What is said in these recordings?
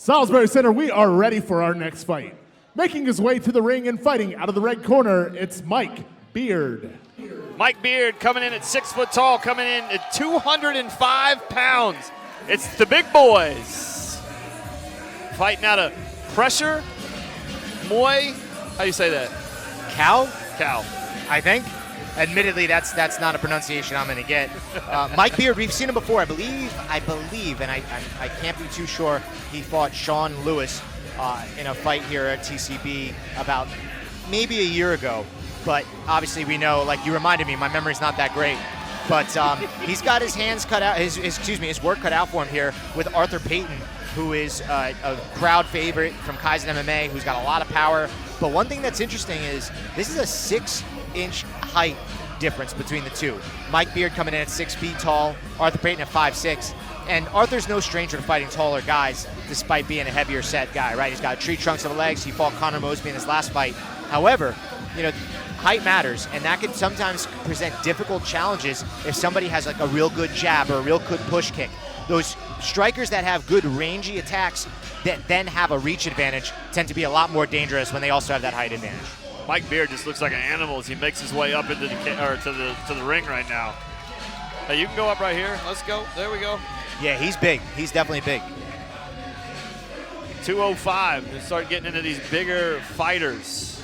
Salisbury Center, we are ready for our next fight. Making his way to the ring and fighting out of the red corner, it's Mike Beard. Mike Beard coming in at 6 foot tall, coming in at 205 pounds. It's the big boys. Fighting out of pressure, Muay, how do you say that? Cal, Cal. I think. Admittedly, that's not a pronunciation I'm going to get. Mike Beard, we've seen him before. I believe, and I can't be too sure, he fought Sean Lewis in a fight here at TCB about maybe a year ago. But obviously we know, like you reminded me, my memory's not that great. But he's got his hands cut out, his work cut out for him here with Arthur Payton, who is a crowd favorite from Kaizen MMA, who's got a lot of power. But one thing that's interesting is this is a 6-inch height difference between the two. Mike Beard coming in at 6 feet tall, Arthur Payton at 5'6". And Arthur's no stranger to fighting taller guys, despite being a heavier set guy, right? He's got tree trunks of the legs. He fought Connor Mosby in his last fight. However, height matters, and that can sometimes present difficult challenges if somebody has like a real good jab or a real good push kick. Those strikers that have good rangy attacks that then have a reach advantage tend to be a lot more dangerous when they also have that height advantage. Mike Beard just looks like an animal as he makes his way up into to the ring right now. Hey, you can go up right here. Let's go. There we go. Yeah, he's big. He's definitely big. 205. We start getting into these bigger fighters.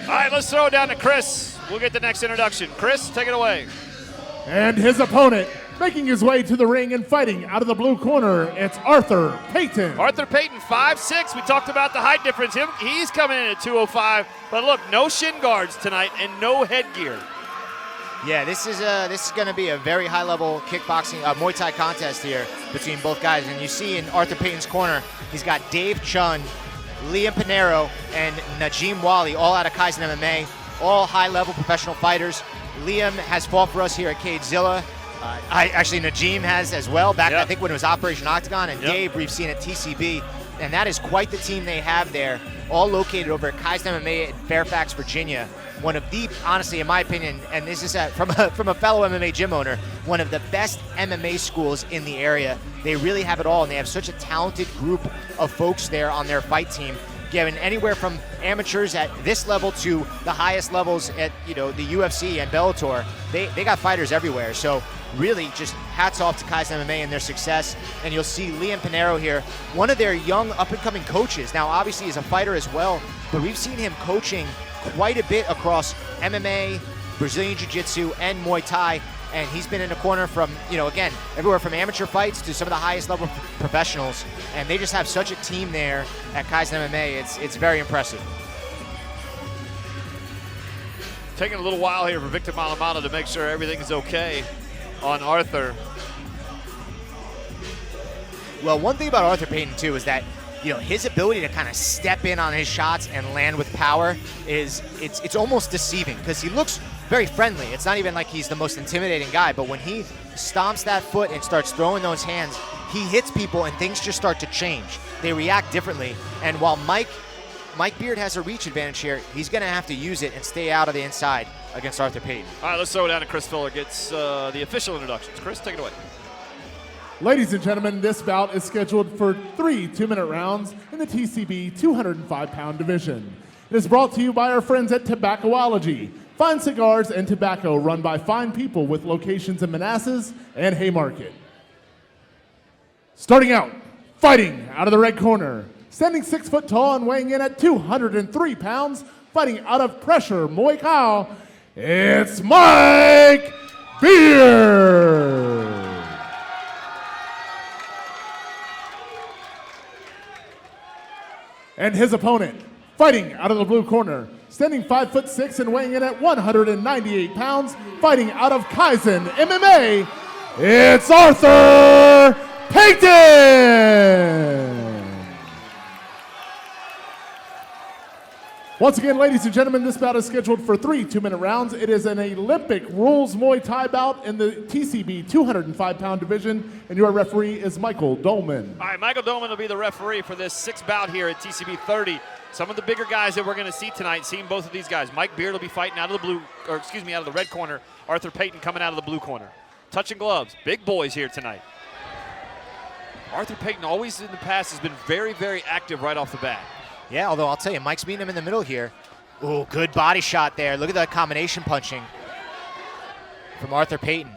All right, let's throw it down to Chris. We'll get the next introduction. Chris, take it away. And his opponent, making his way to the ring and fighting out of the blue corner, it's Arthur Payton. Arthur Payton, 5'6". We talked about the height difference. He's coming in at 205. But look, no shin guards tonight and no headgear. Yeah, this is going to be a very high-level kickboxing, Muay Thai contest here between both guys. And you see in Arthur Payton's corner, he's got Dave Chun, Liam Pinero, and Najim Wali, all out of Kaizen MMA, all high-level professional fighters. Liam has fought for us here at Cagezilla. Najim has as well, back I think when it was Operation Octagon, and Dave we've seen at TCB. And that is quite the team they have there, all located over at Kaizen MMA in Fairfax, Virginia. One of the, honestly, in my opinion, and this is from a fellow MMA gym owner, one of the best MMA schools in the area. They really have it all, and they have such a talented group of folks there on their fight team, given anywhere from amateurs at this level to the highest levels at the UFC and Bellator. They got fighters everywhere. So really just hats off to Kaizen MMA and their success. And you'll see Liam Pinero here, one of their young up-and-coming coaches. Now obviously he's a fighter as well, but we've seen him coaching quite a bit across MMA, Brazilian Jiu-Jitsu, and Muay Thai. And he's been in the corner from, again, everywhere from amateur fights to some of the highest level professionals. And they just have such a team there at Kaizen MMA. It's very impressive. Taking a little while here for Victor Malamala to make sure everything's okay on Arthur. Well, one thing about Arthur Payton, too, is that his ability to kind of step in on his shots and land with power it's almost deceiving because he looks very friendly. It's not even like he's the most intimidating guy, but when he stomps that foot and starts throwing those hands, he hits people and things just start to change. They react differently. And while Mike Beard has a reach advantage here, he's going to have to use it and stay out of the inside against Arthur Payton. All right, let's throw it down to Chris Fuller. Gets the official introductions. Chris, take it away. Ladies and gentlemen, this bout is scheduled for 3 2-minute rounds in the TCB 205-pound division. It is brought to you by our friends at Tobaccoology, fine cigars and tobacco run by fine people with locations in Manassas and Haymarket. Starting out, fighting out of the red corner, standing 6 foot tall and weighing in at 203 pounds, fighting out of pressure Muay Thai, it's Mike Beard. And his opponent, fighting out of the blue corner, standing 5'6" and weighing in at 198 pounds, fighting out of Kaizen MMA, it's Arthur Payton! Once again, ladies and gentlemen, this bout is scheduled for 3 2-minute rounds. It is an Olympic rules Muay Thai bout in the TCB 205-pound division, and your referee is Michael Dolman. All right, Michael Dolman will be the referee for this 6th bout here at TCB 30. Some of the bigger guys that we're going to see tonight, seeing both of these guys. Mike Beard will be fighting out of the red corner. Arthur Payton coming out of the blue corner. Touching gloves, big boys here tonight. Arthur Payton always in the past has been very, very active right off the bat. Yeah, although I'll tell you, Mike's beating him in the middle here. Ooh, good body shot there. Look at the combination punching from Arthur Payton.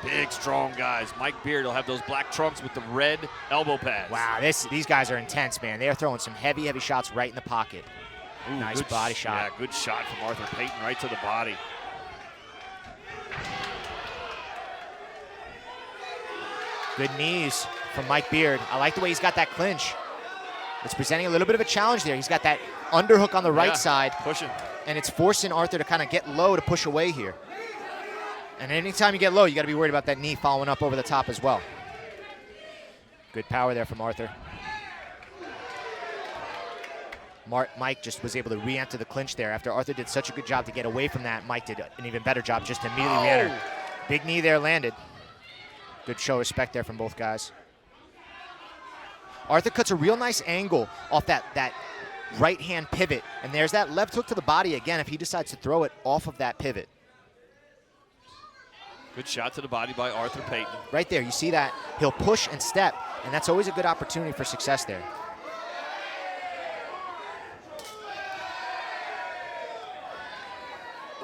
Big, strong guys. Mike Beard will have those black trunks with the red elbow pads. Wow, these guys are intense, man. They are throwing some heavy, heavy shots right in the pocket. Ooh, nice body shot. Yeah, good shot from Arthur Payton right to the body. Good knees from Mike Beard. I like the way he's got that clinch. It's presenting a little bit of a challenge there. He's got that underhook on the right side. Pushing. And it's forcing Arthur to kind of get low to push away here. And anytime you get low, you got to be worried about that knee following up over the top as well. Good power there from Arthur. Mike just was able to re-enter the clinch there. After Arthur did such a good job to get away from that, Mike did an even better job just to immediately re-enter. Big knee there landed. Good show of respect there from both guys. Arthur cuts a real nice angle off that right-hand pivot. And there's that left hook to the body again if he decides to throw it off of that pivot. Good shot to the body by Arthur Payton. Right there, you see that. He'll push and step, and that's always a good opportunity for success there.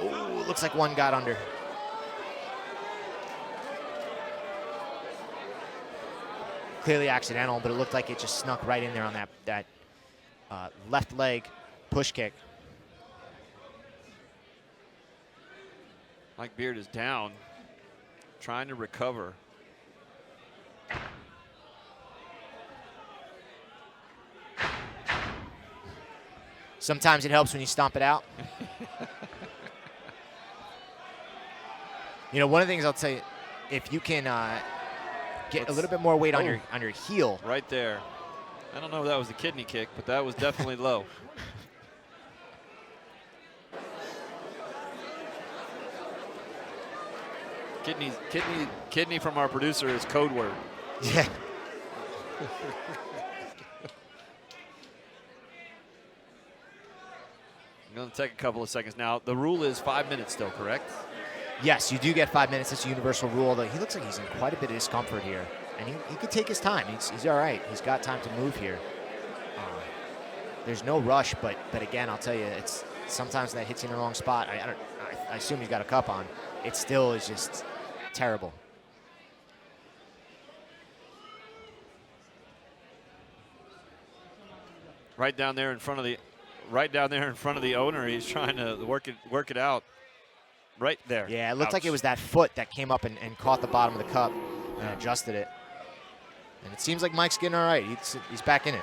Oh, looks like one got under. Clearly accidental, but it looked like it just snuck right in there on that left leg push kick. Mike Beard is down, trying to recover. Sometimes it helps when you stomp it out. You know, one of the things I'll tell you, if you can get a little bit more weight on your heel. Right there. I don't know if that was the kidney kick, but that was definitely low. Kidney from our producer is code word. Yeah. I'm going to take a couple of seconds now. The rule is 5 minutes still, correct? Yes, you do get 5 minutes. It's a universal rule. Although he looks like he's in quite a bit of discomfort here. And he could take his time. He's all right. He's got time to move here. There's no rush, but again, I'll tell you, it's sometimes that hits you in the wrong spot. I assume he's got a cup on. It still is just terrible. Right down there in front of the owner. He's trying to work it out. Right there. Yeah, it looked like it was that foot that came up and caught the bottom of the cup and adjusted it. And it seems like Mike's getting all right. He's back in it.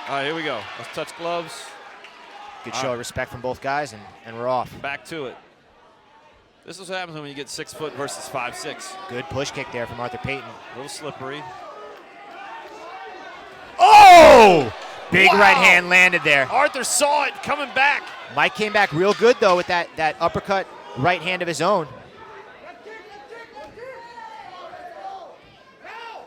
All right, here we go. Let's touch gloves. Good show of respect from both guys, and we're off. Back to it. This is what happens when you get 6 foot versus 5'6". Good push kick there from Arthur Payton. A little slippery. Oh! Big right hand landed there. Arthur saw it coming back. Mike came back real good, though, with that uppercut right hand of his own.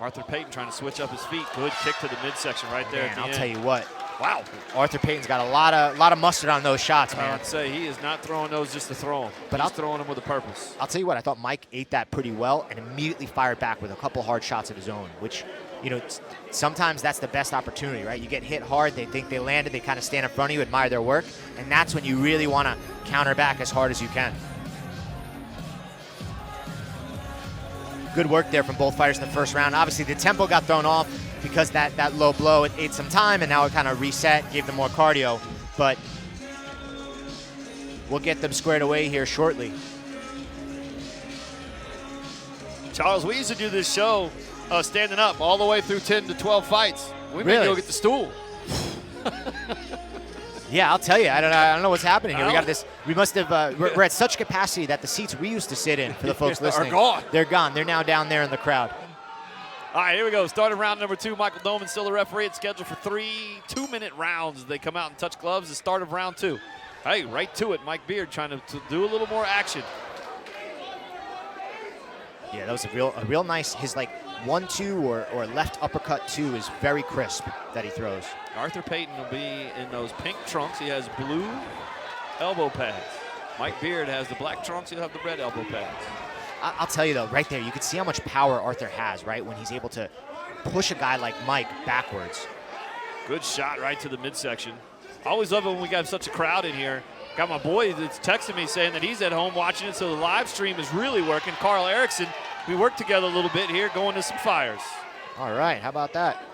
Arthur Payton trying to switch up his feet. Good kick to the midsection right there at the I'll end. tell you what. Wow. Arthur Payton's got a lot of mustard on those shots, man. I'd say he is not throwing those just to throw them. But he's throwing them with a purpose. I'll tell you what, I thought Mike ate that pretty well and immediately fired back with a couple hard shots of his own, which, you know, sometimes that's the best opportunity, right? You get hit hard, they think they landed, they kind of stand in front of you, admire their work, and that's when you really want to counter back as hard as you can. Good work there from both fighters in the first round. Obviously, the tempo got thrown off because that low blow, it ate some time, and now it kind of reset, gave them more cardio. But we'll get them squared away here shortly. Charles, we used to do this show standing up all the way through 10 to 12 fights. We may go get the stool. Yeah, I'll tell you. I don't know what's happening here. We got this. We must have. We're at such capacity that the seats we used to sit in for the folks listening are gone. They're gone. They're now down there in the crowd. All right, here we go. Starting round number 2. Michael Doman still the referee. It's scheduled for 3 2-minute rounds. They come out and touch gloves. The start of round 2. Hey, right to it. Mike Beard trying to do a little more action. Yeah, that was a real nice. His like 1-2 or left uppercut 2 is very crisp that he throws. Arthur Payton will be in those pink trunks. He has blue elbow pads. Mike Beard has the black trunks. He'll have the red elbow pads. I'll tell you, though, right there, you can see how much power Arthur has, right, when he's able to push a guy like Mike backwards. Good shot right to the midsection. I always love it when we got such a crowd in here. Got my boy that's texting me saying that he's at home watching it, so the live stream is really working. Carl Erickson, we worked together a little bit here, going to some fires. All right, how about that?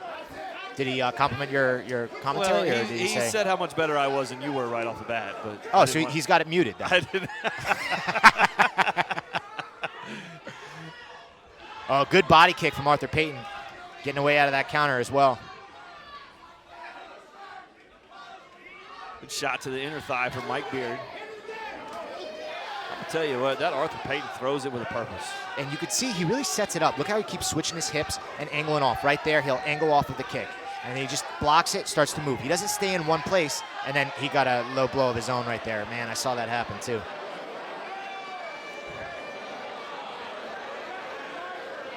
Did he compliment your commentary, well, or did he say? He said how much better I was than you were right off the bat. But oh, so he's got it muted then. I didn't. Oh, good body kick from Arthur Payton, getting away out of that counter as well. Good shot to the inner thigh from Mike Beard. I'll tell you what, that Arthur Payton throws it with a purpose. And you can see he really sets it up. Look how he keeps switching his hips and angling off. Right there, he'll angle off of the kick. And then he just blocks it, starts to move. He doesn't stay in one place, and then he got a low blow of his own right there. Man, I saw that happen too.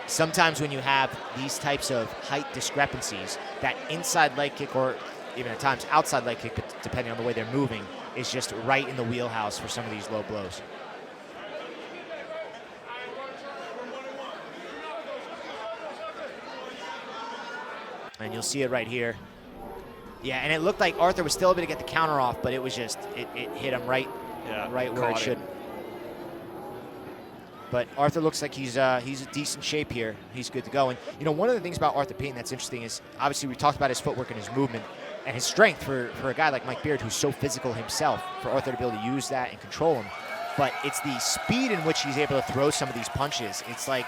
Sometimes when you have these types of height discrepancies, that inside leg kick, or even at times outside leg kick, depending on the way they're moving, is just right in the wheelhouse for some of these low blows. And you'll see it right here. Yeah, and it looked like Arthur was still able to get the counter off, but it was just, it hit him right where it should. But Arthur looks like he's in decent shape here. He's good to go. And, you know, one of the things about Arthur Payton that's interesting is, obviously, we talked about his footwork and his movement and his strength for a guy like Mike Beard, who's so physical himself, for Arthur to be able to use that and control him. But it's the speed in which he's able to throw some of these punches. It's like,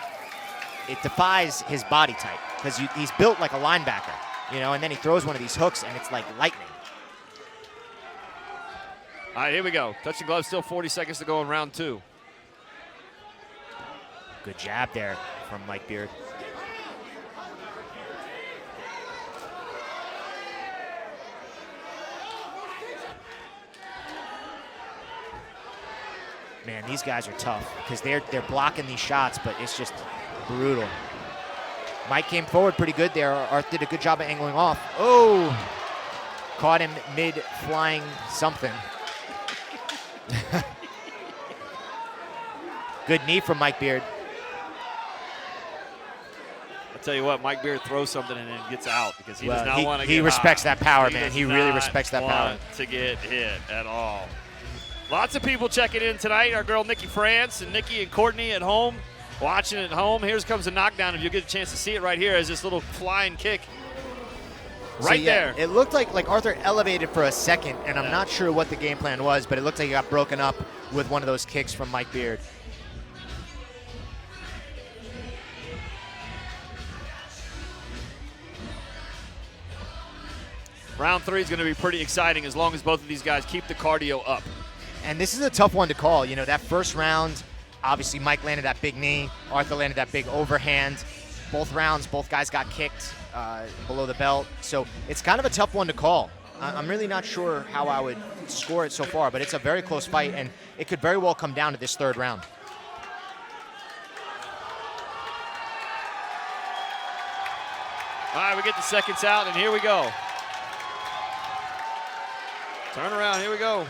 it defies his body type, because he's built like a linebacker, you know, and then he throws one of these hooks, and it's like lightning. All right, here we go. Touch the glove, still 40 seconds to go in round 2. Good jab there from Mike Beard. Man, these guys are tough because they're blocking these shots, but it's just brutal. Mike came forward pretty good there. Arthur did a good job of angling off. Oh, caught him mid-flying something. Good knee from Mike Beard. Tell you what, Mike Beard throws something and then gets out because he does not want to get He respects hot. that power, man. He really respects that power. To get hit at all. Lots of people checking in tonight. Our girl Nikki France and Nikki and Courtney at home, watching at home. Here comes a knockdown. If you get a chance to see it right here as this little flying kick right there. It looked like Arthur elevated for a second, and I'm not sure what the game plan was, but it looked like he got broken up with one of those kicks from Mike Beard. Round 3 is going to be pretty exciting as long as both of these guys keep the cardio up. And this is a tough one to call. You know, that first round, obviously Mike landed that big knee. Arthur landed that big overhand. Both rounds, both guys got kicked below the belt. So it's kind of a tough one to call. I'm really not sure how I would score it so far, but it's a very close fight, and it could very well come down to this third round. All right, we get the seconds out, and here we go. Turn around, here we go.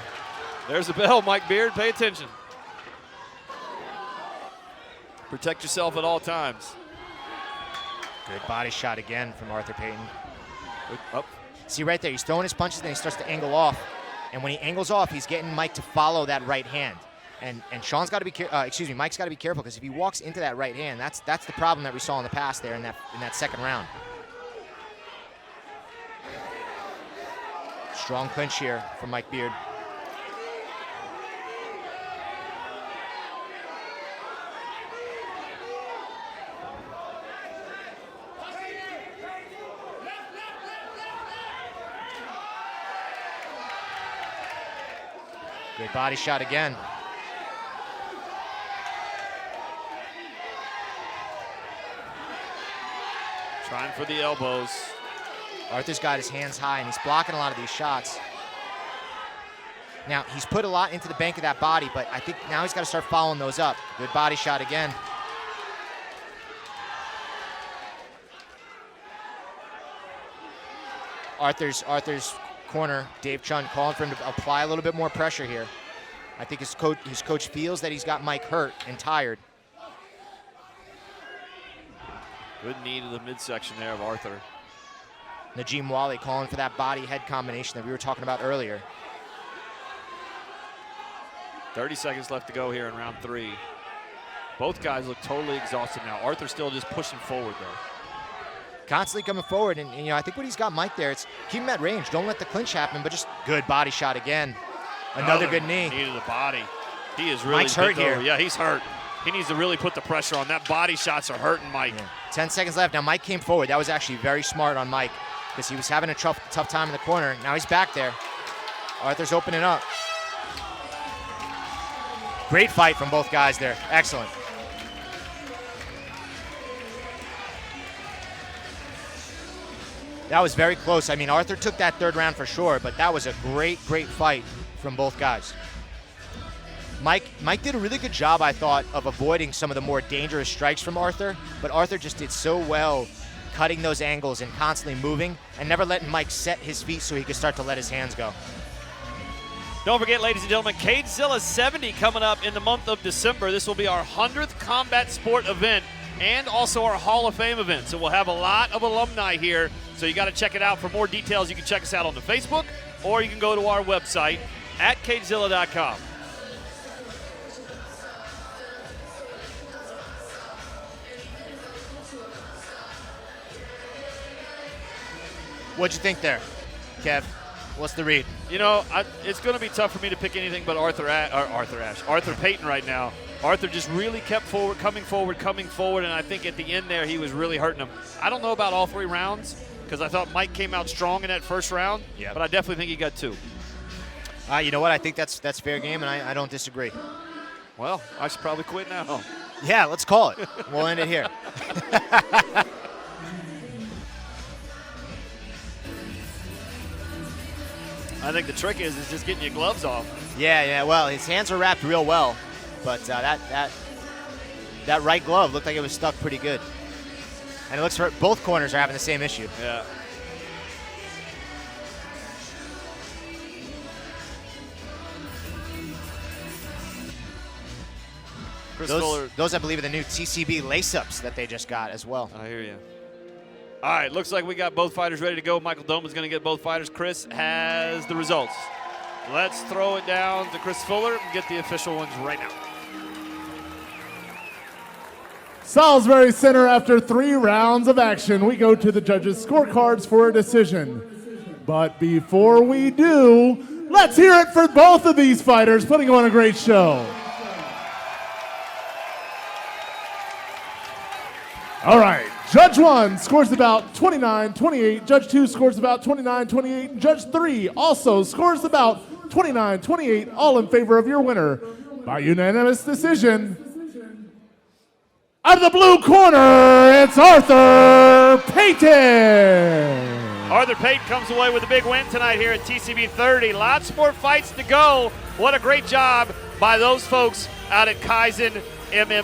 There's the bell, Mike Beard, pay attention. Protect yourself at all times. Good body shot again from Arthur Payton. Up. See right there, he's throwing his punches, then he starts to angle off. And when he angles off, he's getting Mike to follow that right hand. And Sean's got to be Mike's got to be careful, because if he walks into that right hand, that's the problem that we saw in the past there in that second round. Strong clinch here from Mike Beard. Good body shot again. Trying for the elbows. Arthur's got his hands high, and he's blocking a lot of these shots. Now, he's put a lot into the bank of that body, but I think now he's got to start following those up. Good body shot again. Arthur's corner, Dave Chun, calling for him to apply a little bit more pressure here. I think his coach feels that he's got Mike hurt and tired. Good knee to the midsection there of Arthur. Najim Wally calling for that body-head combination that we were talking about earlier. 30 seconds left to go here in round 3. Both guys look totally exhausted now. Arthur's still just pushing forward though. Constantly coming forward, and I think what he's got Mike there, it's keep him at range. Don't let the clinch happen, but just good body shot again. Another good knee. Knee to the body. He is really Mike's hurt here. Yeah, he's hurt. He needs to really put the pressure on. That body shots are hurting Mike. Yeah. 10 seconds left. Now Mike came forward. That was actually very smart on Mike because he was having a tough time in the corner. Now he's back there. Arthur's opening up. Great fight from both guys there. Excellent. That was very close. I mean, Arthur took that 3rd round for sure, but that was a great fight from both guys. Mike did a really good job, I thought, of avoiding some of the more dangerous strikes from Arthur, but Arthur just did so well cutting those angles and constantly moving and never letting Mike set his feet so he could start to let his hands go. Don't forget, ladies and gentlemen, Cagezilla 70 coming up in the month of December. This will be our 100th combat sport event and also our Hall of Fame event. So we'll have a lot of alumni here, so you got to check it out. For more details, you can check us out on the Facebook, or you can go to our website at cagezilla.com. What'd you think there, Kev? What's the read? It's going to be tough for me to pick anything but Arthur Payton right now. Arthur just really kept coming forward, and I think at the end there he was really hurting him. I don't know about all 3 rounds because I thought Mike came out strong in that first round, but I definitely think he got 2. You know what? I think that's fair game, and I don't disagree. Well, I should probably quit now. Yeah, let's call it. We'll end it here. I think the trick is just getting your gloves off. Yeah. Well, his hands are wrapped real well, but that right glove looked like it was stuck pretty good. And it looks like both corners are having the same issue. Yeah. Those I believe are the new TCB lace-ups that they just got as well. I hear you. All right, looks like we got both fighters ready to go. Michael Doman's going to get both fighters. Chris has the results. Let's throw it down to Chris Fuller and get the official ones right now. Salisbury Center, after 3 rounds of action, we go to the judges' scorecards for a decision. But before we do, let's hear it for both of these fighters putting on a great show. All right, Judge 1 scores about 29-28, Judge 2 scores about 29-28, and Judge 3 also scores about 29-28, all in favor of your winner by unanimous decision. Out of the blue corner, it's Arthur Payton. Arthur Payton comes away with a big win tonight here at TCB 30. Lots more fights to go. What a great job by those folks out at Kaizen MMA.